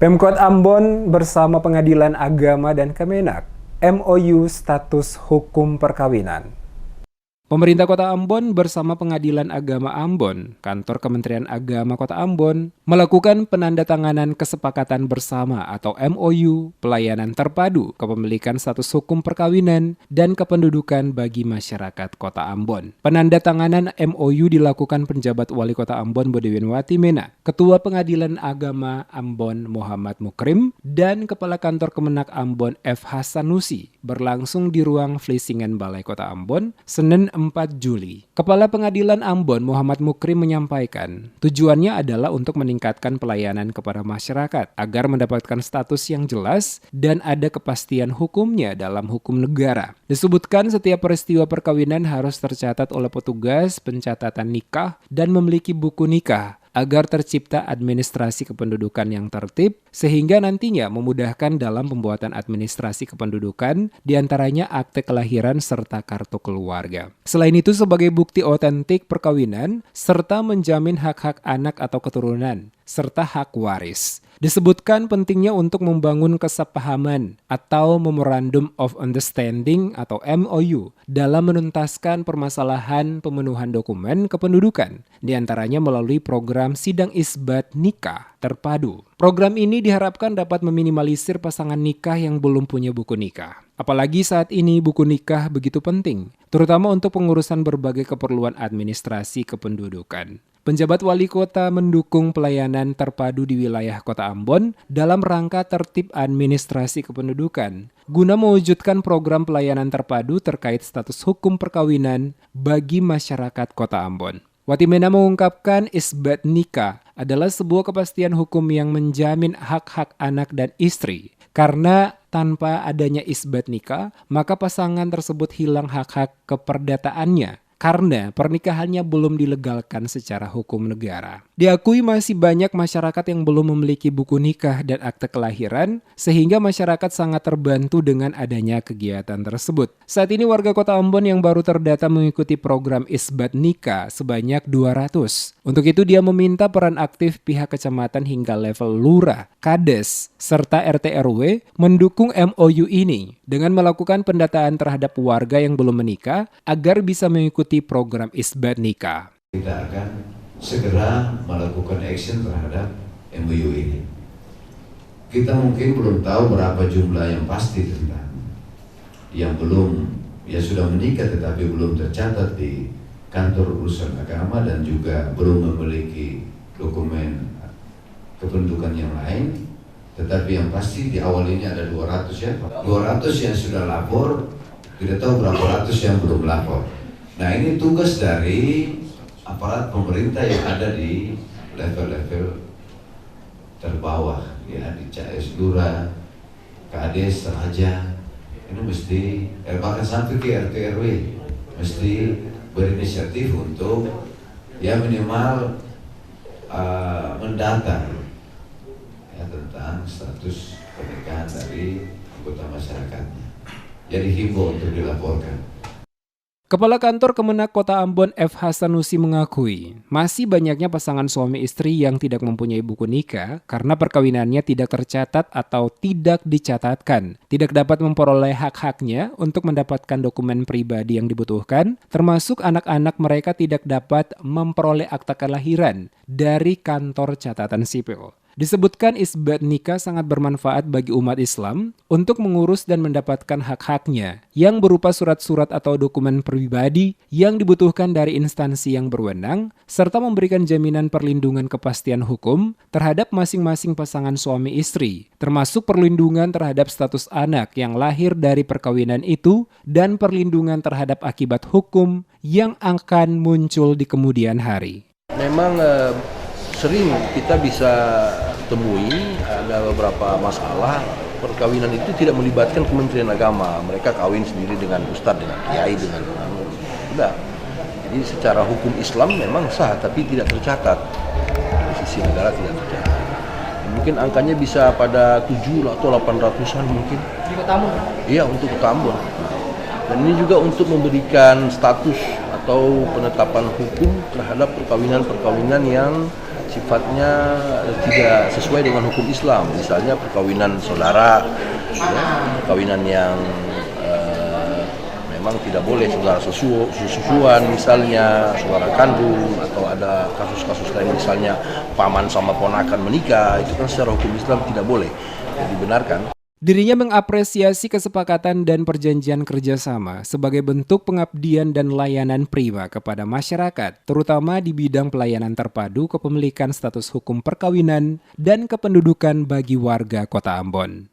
Pemkot Ambon bersama Pengadilan Agama dan Kemenak MOU status hukum perkawinan. Pemerintah Kota Ambon bersama Pengadilan Agama Ambon, Kantor Kementerian Agama Kota Ambon, melakukan penandatanganan kesepakatan bersama atau MOU pelayanan terpadu kepemilikan status hukum perkawinan dan kependudukan bagi masyarakat Kota Ambon. Penandatanganan MOU dilakukan penjabat Wali Kota Ambon Bodewenwati Mena, Ketua Pengadilan Agama Ambon Muhammad Mukrim, dan Kepala Kantor Kemenak Ambon F. Hasanusi berlangsung di ruang Vlissingen Balai Kota Ambon, Senin 4 Juli. Kepala Pengadilan Ambon Muhammad Mukrim menyampaikan, tujuannya adalah untuk meningkatkan pelayanan kepada masyarakat agar mendapatkan status yang jelas dan ada kepastian hukumnya dalam hukum negara. Disebutkan setiap peristiwa perkawinan harus tercatat oleh petugas pencatatan nikah dan memiliki buku nikah agar tercipta administrasi kependudukan yang tertib, sehingga nantinya memudahkan dalam pembuatan administrasi kependudukan, diantaranya akte kelahiran serta kartu keluarga. Selain itu, sebagai bukti otentik perkawinan, serta menjamin hak-hak anak atau keturunan, serta hak waris. Disebutkan pentingnya untuk membangun kesepahaman atau Memorandum of Understanding atau MOU dalam menuntaskan permasalahan pemenuhan dokumen kependudukan, diantaranya melalui program sidang isbat nikah terpadu. Program ini diharapkan dapat meminimalisir pasangan nikah yang belum punya buku nikah. Apalagi saat ini buku nikah begitu penting, terutama untuk pengurusan berbagai keperluan administrasi kependudukan. Penjabat wali kota mendukung pelayanan terpadu di wilayah Kota Ambon dalam rangka tertib administrasi kependudukan, guna mewujudkan program pelayanan terpadu terkait status hukum perkawinan bagi masyarakat Kota Ambon. Watimena mengungkapkan isbat nikah adalah sebuah kepastian hukum yang menjamin hak-hak anak dan istri, karena tanpa adanya isbat nikah, maka pasangan tersebut hilang hak-hak keperdataannya, karena pernikahannya belum dilegalkan secara hukum negara. Diakui masih banyak masyarakat yang belum memiliki buku nikah dan akte kelahiran, sehingga masyarakat sangat terbantu dengan adanya kegiatan tersebut. Saat ini warga Kota Ambon yang baru terdata mengikuti program isbat nikah sebanyak 200. Untuk itu dia meminta peran aktif pihak kecamatan hingga level lurah, kades, serta RT RW mendukung MOU ini dengan melakukan pendataan terhadap warga yang belum menikah agar bisa mengikuti program isbat nikah. Kita akan segera melakukan action terhadap MOU ini. Kita mungkin belum tahu berapa jumlah yang pasti tentang yang belum, ya sudah menikah tetapi belum tercatat di kantor urusan agama dan juga belum memiliki dokumen kependudukan yang lain. Tetapi yang pasti di awal ini ada 200 ya, 200 yang sudah lapor, tidak tahu berapa ratus yang belum lapor. Nah, ini tugas dari aparat pemerintah yang ada di level-level terbawah, ya, di CS Lurah, Kades, Raja. Ini mesti, bahkan sampai ke RT RW, mesti berinisiatif untuk ya minimal mendata ya, tentang status pernikahan dari anggota masyarakatnya. Jadi himbau untuk dilaporkan. Kepala Kantor Kemenak Kota Ambon F. Hasanusi mengakui masih banyaknya pasangan suami istri yang tidak mempunyai buku nikah karena perkawinannya tidak tercatat atau tidak dicatatkan, tidak dapat memperoleh hak-haknya untuk mendapatkan dokumen pribadi yang dibutuhkan, termasuk anak-anak mereka tidak dapat memperoleh akta kelahiran dari kantor catatan sipil. Disebutkan isbat nikah sangat bermanfaat bagi umat Islam untuk mengurus dan mendapatkan hak-haknya yang berupa surat-surat atau dokumen pribadi yang dibutuhkan dari instansi yang berwenang, serta memberikan jaminan perlindungan kepastian hukum terhadap masing-masing pasangan suami istri, termasuk perlindungan terhadap status anak yang lahir dari perkawinan itu dan perlindungan terhadap akibat hukum yang akan muncul di kemudian hari. Memang sering kita bisa temui ada beberapa masalah perkawinan itu tidak melibatkan Kementerian Agama. Mereka kawin sendiri dengan ustadz, dengan kiai, dengan tidak. Jadi secara hukum Islam memang sah, tapi tidak tercatat. Dari sisi negara tidak tercatat. Mungkin angkanya bisa pada 7 atau 800-an mungkin. Di Kota Ambon? Iya, untuk Kota Ambon. Dan ini juga untuk memberikan status atau penetapan hukum terhadap perkawinan-perkawinan yang sifatnya tidak sesuai dengan hukum Islam. Misalnya perkawinan saudara, ya, perkawinan yang memang tidak boleh saudara susuan, misalnya saudara kandung, atau ada kasus-kasus lain misalnya paman sama ponakan menikah, itu kan secara hukum Islam tidak boleh dibenarkan. Dirinya mengapresiasi kesepakatan dan perjanjian kerjasama sebagai bentuk pengabdian dan layanan prima kepada masyarakat, terutama di bidang pelayanan terpadu kepemilikan status hukum perkawinan dan kependudukan bagi warga Kota Ambon.